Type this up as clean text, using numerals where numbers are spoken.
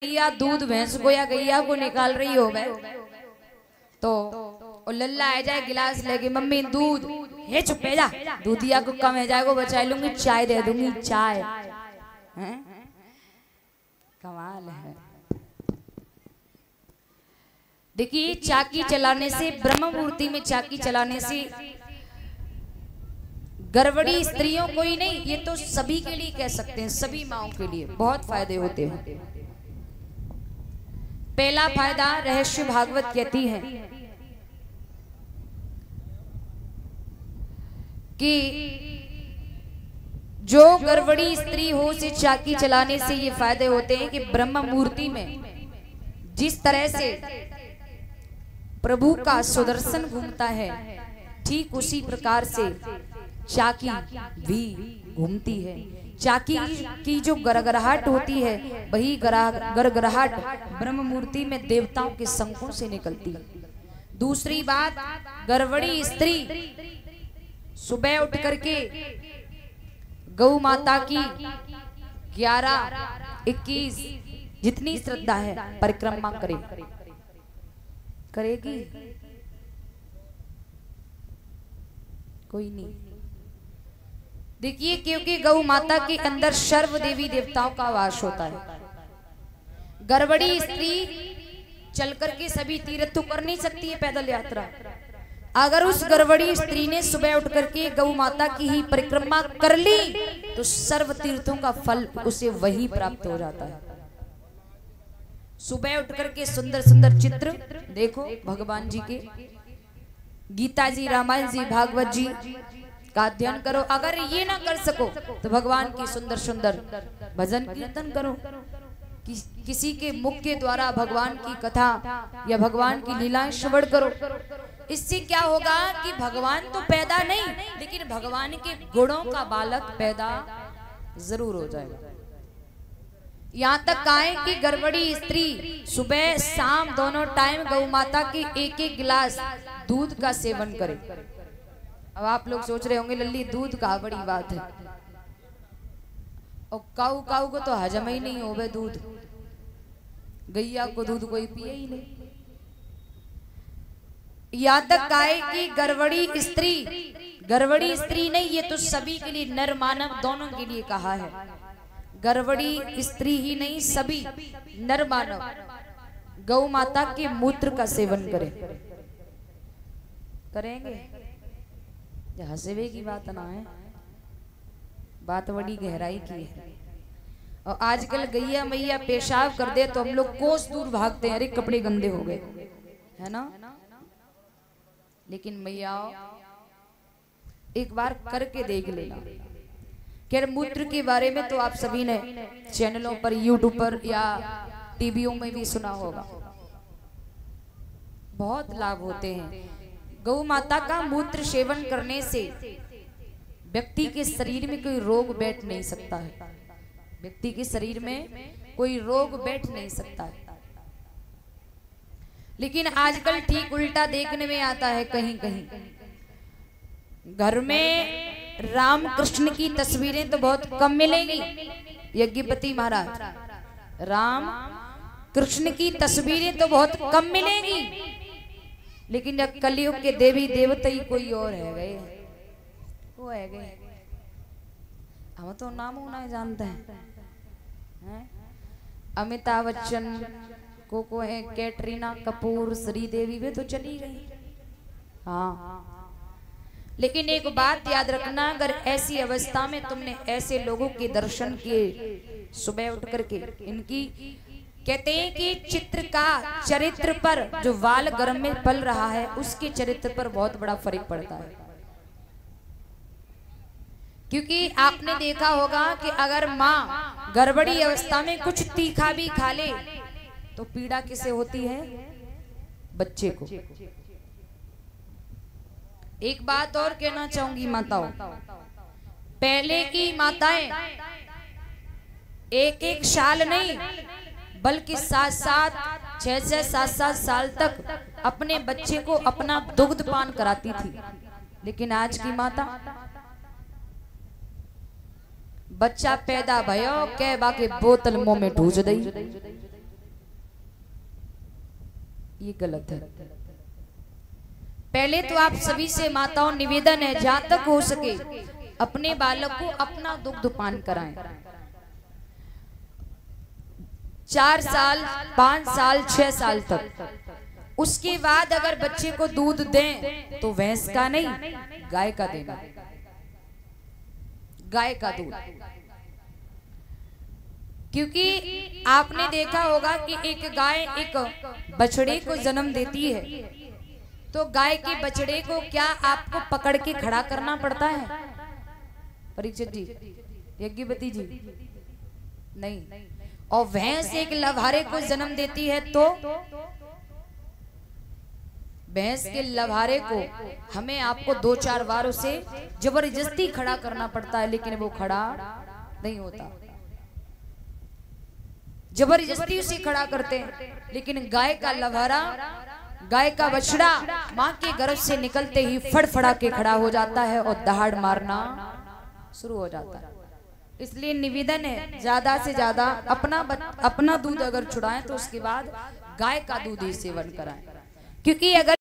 गैया दूध भैंस को या गैया को निकाल रही हो गए तो लल्ला आ जाए गिलास लेके, मम्मी दूध है, चुपे जा, दूधिया को कम है जाएगा, बचा लूंगी, चाय दे दूंगी, चाय है? कमाल है। देखिए चाकी चलाने से, ब्रह्म मूर्ति में चाकी चलाने से गर्भवती स्त्रियों को ही नहीं, ये तो सभी के लिए कह सकते हैं, सभी माओं के लिए बहुत फायदे होते हैं। पहला फायदा रहस्य भागवत कहती है कि जो गर्भवती स्त्री हो उसे चाकी चलाने से ये फायदे होते हैं कि ब्रह्म मूर्ति में जिस तरह से प्रभु का सुदर्शन घूमता है, ठीक उसी प्रकार से चाकी भी घूमती है। चाकी की जो गरगराहट होती है वही गरगराहट ब्रह्म मूर्ति में देवताओं के शंखों से निकलती है। दूसरी बात, गर्भवती स्त्री सुबह उठ करके गौ माता की 11, 21 जितनी श्रद्धा है परिक्रमा करेगी? कोई नहीं। देखिए क्योंकि गौ माता के अंदर सर्व देवी देवताओं का वास होता है। गर्भवती स्त्री चल करके सभी तीर्थ तो कर नहीं सकती है पैदल यात्रा। अगर उस गर्भवती स्त्री ने सुबह उठ करके गौ माता की ही परिक्रमा कर ली तो सर्व तीर्थों का फल उसे वही प्राप्त हो जाता है। सुबह उठ करके सुंदर सुंदर चित्र देखो भगवान जी के, गीता जी, रामायण जी, भागवत जी का अध्ययन करो। अगर ये ना कर सको तो भगवान की सुंदर सुंदर भजन कीर्तन करो। किसी के मुख के द्वारा भगवान की कथा या भगवान की लीलाएं श्रवण करो। इससे क्या होगा कि भगवान तो पैदा नहीं लेकिन भगवान के गुणों का बालक पैदा जरूर हो जाएगा। यहाँ तक आए कि गर्भवती स्त्री सुबह शाम दोनों टाइम गौ माता के एक एक गिलास दूध का सेवन करे। अब आप लोग सोच रहे होंगे लल्ली दूध का बड़ी बात है, और काऊ काऊ को तो हजम ही नहीं होवे दूध, गैया को दूध कोई पिए ही नहीं। यहाँ तक आए कि गर्भवती स्त्री नहीं, ये तो सभी के लिए, नर मानव दोनों के लिए कहा है। गर्भवती स्त्री ही नहीं, सभी नर मानव गौ माता के मूत्र का सेवन करेंगे। हंसवे की बात ना है, बात बड़ी गहराई की है। और आजकल गैया मैया पेशाब कर दे तो हम लोग कोस दूर भागते हैं, अरे कपड़े गंदे हो गए, है ना। लेकिन मैया एक बार करके देख लेना। खैर मूत्र के बारे में तो आप सभी ने चैनलों पर, यूट्यूब पर या टीवियों में भी सुना होगा, बहुत लाभ होते हैं। गौ माता का मूत्र सेवन करने से व्यक्ति के शरीर में कोई रोग बैठ नहीं सकता है, व्यक्ति के शरीर में कोई रोग बैठ नहीं सकता है। लेकिन आजकल ठीक उल्टा देखने में आता है, कहीं कहीं घर में राम कृष्ण की तस्वीरें तो बहुत कम मिलेंगी। यज्ञपति महाराज, राम कृष्ण की तस्वीरें तो बहुत कम मिलेंगी, लेकिन जब कलयुग के देवी देवता ही कोई और है गए, वो है गए, हम तो नाम ना जानते हैं। अमिताभ बच्चन को है, कैटरीना कपूर, श्रीदेवी वे तो चली गई। हाँ, लेकिन एक बात याद रखना, अगर ऐसी अवस्था में तुमने ऐसे लोगों के दर्शन किए सुबह उठ करके, इनकी कहते हैं कि चित्र का चरित्र पर, जो वाल गर्म में पल रहा है उसके चरित्र पर बहुत बड़ा फर्क पड़ता है। क्योंकि आपने देखा होगा कि अगर माँ गर्भवती अवस्था में कुछ तीखा भी खा ले तो पीड़ा किसे होती है? बच्चे को। एक बात और कहना चाहूंगी माताओं, पहले की माताएं एक एक साल नहीं बल्कि 7-7, 6-6, 7-7 साल तक अपने बच्चे को अपना दुग्ध पान कराती थी। लेकिन आज की माता, बच्चा पैदा भयो के बाकी बोतल मुंह में ढूंढ दई, ये गलत है। पहले तो आप सभी से माताओं निवेदन है, जहां तक हो सके अपने बालक को अपना दुग्ध पान कराएं। 4 साल, 5 साल, 6 साल तक। उसके बाद अगर बच्चे को दूध दें तो भैंस का नहीं, गाय का देना, गाय का दूध। क्योंकि आपने देखा होगा कि एक गाय एक बछड़े को जन्म देती है, तो गाय के बछड़े को क्या आपको पकड़ के खड़ा करना पड़ता है परीक्षित जी, यज्ञपति जी? नहीं। और भैंस एक लभारे को जन्म देती है, तो भैंस के लभारे को हमें आपको 2-4 बार उसे जबरदस्ती खड़ा करना पड़ता है, लेकिन वो खड़ा नहीं होता। जबरदस्ती उसे खड़ा करते हैं, लेकिन गाय का लभारा, गाय का बछड़ा माँ के गर्भ से निकलते ही फड़फड़ा के खड़ा हो जाता है और दहाड़ मारना शुरू हो जाता है। इसलिए निवेदन है, ज्यादा से ज्यादा अपना दूध अगर छुड़ाएं तो उसके बाद गाय का दूध ही सेवन कराएं। क्योंकि अगर